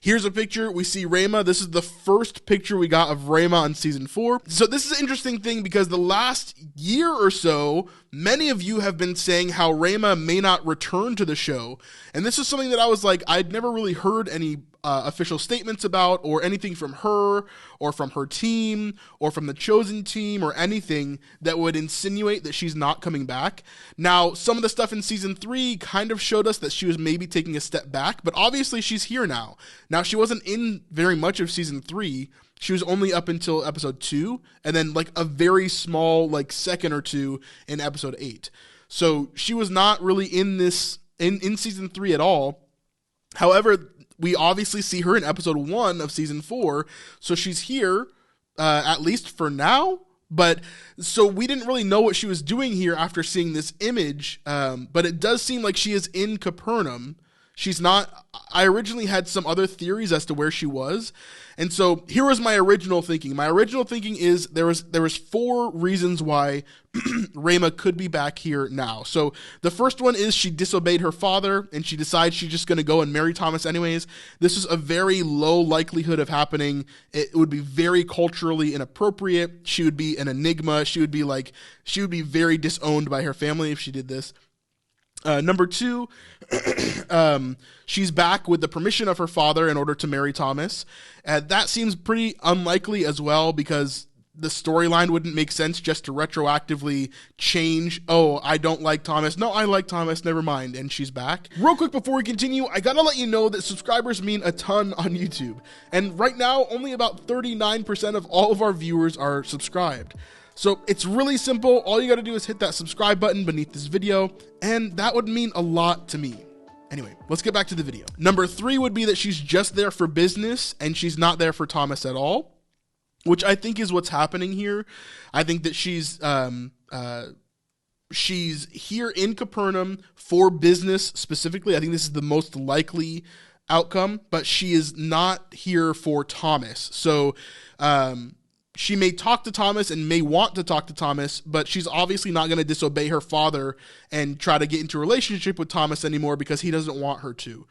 Here's a picture. We see Rhema. This is the first picture we got of Rhema on season 4. So this is an interesting thing because the last year or so, many of you have been saying how Rhema may not return to the show. And this is something that I was like, I'd never really heard any official statements about, or anything from her or from her team or from the chosen team or anything that would insinuate that she's not coming back. Now, some of the stuff in season 3 kind of showed us that she was maybe taking a step back, but obviously she's here now. Now, she wasn't in very much of season 3. She was only up until episode 2, and then like a very small like second or two in episode 8. So she was not really in this in season 3 at all. However, we obviously see her in episode 1 of season 4, so she's here, at least for now. But so we didn't really know what she was doing here after seeing this image, but it does seem like she is in Capernaum. She's not. I originally had some other theories as to where she was, and so here was my original thinking. My original thinking is there was 4 reasons why Rhema could be back here now. So the first one is she disobeyed her father, and she decides she's just going to go and marry Thomas anyways. This is a very low likelihood of happening. It would be very culturally inappropriate. She would be an enigma. She would be very disowned by her family if she did this. Number 2, she's back with the permission of her father in order to marry Thomas. That seems pretty unlikely as well, because the storyline wouldn't make sense just to retroactively change. Oh, I don't like Thomas. No, I like Thomas. Never mind. And she's back. Real quick before we continue, I gotta let you know that subscribers mean a ton on YouTube. And right now, only about 39% of all of our viewers are subscribed. So it's really simple. All you got to do is hit that subscribe button beneath this video, and that would mean a lot to me. Anyway, let's get back to the video. Number 3 would be that she's just there for business, and she's not there for Thomas at all, which I think is what's happening here. I think that she's here in Capernaum for business specifically. I think this is the most likely outcome, but she is not here for Thomas. So, she may talk to Thomas and may want to talk to Thomas, but she's obviously not going to disobey her father and try to get into a relationship with Thomas anymore because he doesn't want her to.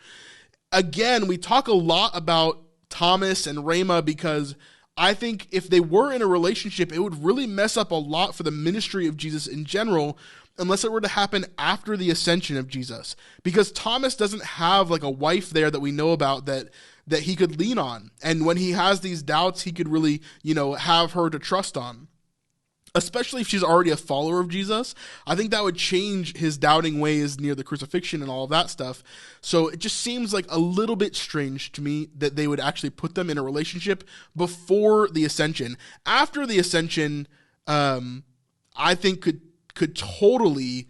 Again, we talk a lot about Thomas and Rhema because I think if they were in a relationship, it would really mess up a lot for the ministry of Jesus in general, unless it were to happen after the ascension of Jesus. Because Thomas doesn't have like a wife there that we know about that he could lean on. And when he has these doubts, he could really, have her to trust on. Especially if she's already a follower of Jesus. I think that would change his doubting ways near the crucifixion and all of that stuff. So it just seems like a little bit strange to me that they would actually put them in a relationship before the ascension. After the ascension, I think could totally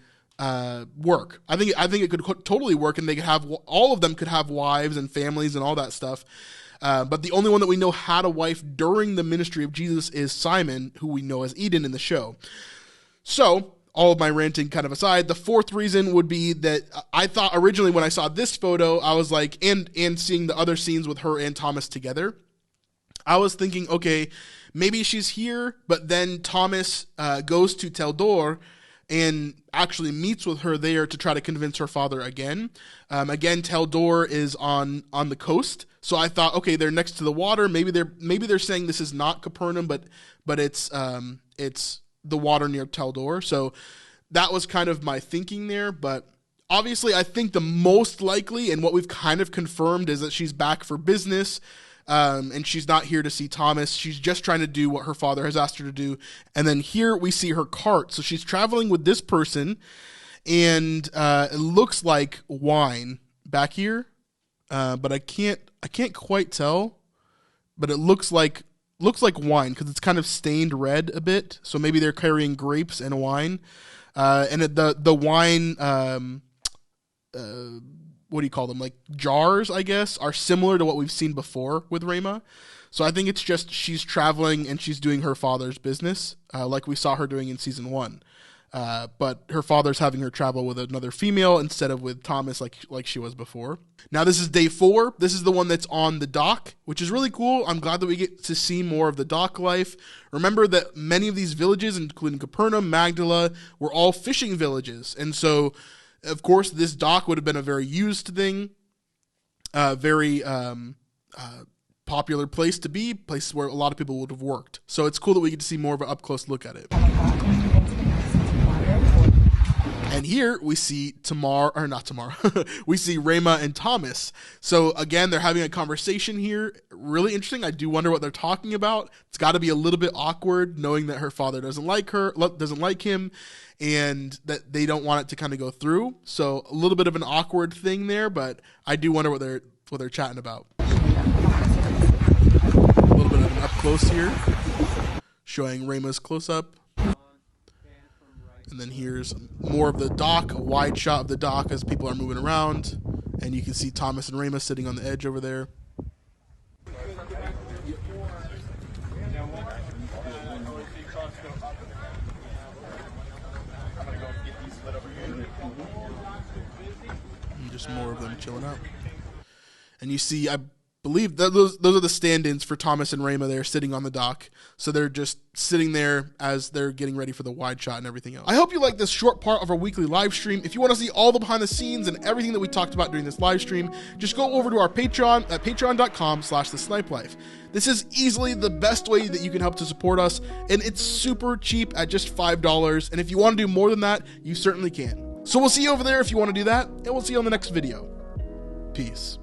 work. I think it could totally work, and they could have, all of them could have wives and families and all that stuff. But the only one that we know had a wife during the ministry of Jesus is Simon, who we know as Eden in the show. So, all of my ranting kind of aside, the 4th reason would be that I thought originally when I saw this photo, I was like, and seeing the other scenes with her and Thomas together, I was thinking, okay, maybe she's here, but then Thomas goes to Teldor and actually meets with her there to try to convince her father again. Again, Teldor is on the coast, so I thought, okay, they're next to the water. Maybe they're saying this is not Capernaum, but it's the water near Teldor. So that was kind of my thinking there. But obviously, I think the most likely, and what we've kind of confirmed, is that she's back for business. And she's not here to see Thomas. She's just trying to do what her father has asked her to do. And then here we see her cart. So she's traveling with this person, and it looks like wine back here, but I can't quite tell. But it looks like wine because it's kind of stained red a bit. So maybe they're carrying grapes and wine, and the wine. What do you call them? Like jars, I guess, are similar to what we've seen before with Rhema. So I think it's just she's traveling and she's doing her father's business, like we saw her doing in season 1. But her father's having her travel with another female instead of with Thomas like she was before. Now this is day 4. This is the one that's on the dock, which is really cool. I'm glad that we get to see more of the dock life. Remember that many of these villages, including Capernaum, Magdala, were all fishing villages. And so, of course, this dock would have been a very used thing, very popular place to be, places where a lot of people would have worked. So it's cool that we get to see more of an up-close look at it. And here we see we see Rhema and Thomas. So again, they're having a conversation here. Really interesting. I do wonder what they're talking about. It's got to be a little bit awkward knowing that her father doesn't like him, and that they don't want it to kind of go through. So a little bit of an awkward thing there, but I do wonder what they're chatting about. A little bit of an up close here, showing Rhema's close up. And then here's more of the dock, a wide shot of the dock as people are moving around. And you can see Thomas and Rhema sitting on the edge over there. And just more of them chilling out. And you see, I believe that those are the stand-ins for Thomas and Rhema. They're sitting on the dock. So they're just sitting there as they're getting ready for the wide shot and everything else. I hope you like this short part of our weekly live stream. If you want to see all the behind the scenes and everything that we talked about during this live stream, just go over to our Patreon at patreon.com/thesnipelife. This is easily the best way that you can help to support us, and it's super cheap at just $5. And if you want to do more than that, you certainly can. So we'll see you over there if you want to do that, and we'll see you on the next video. Peace.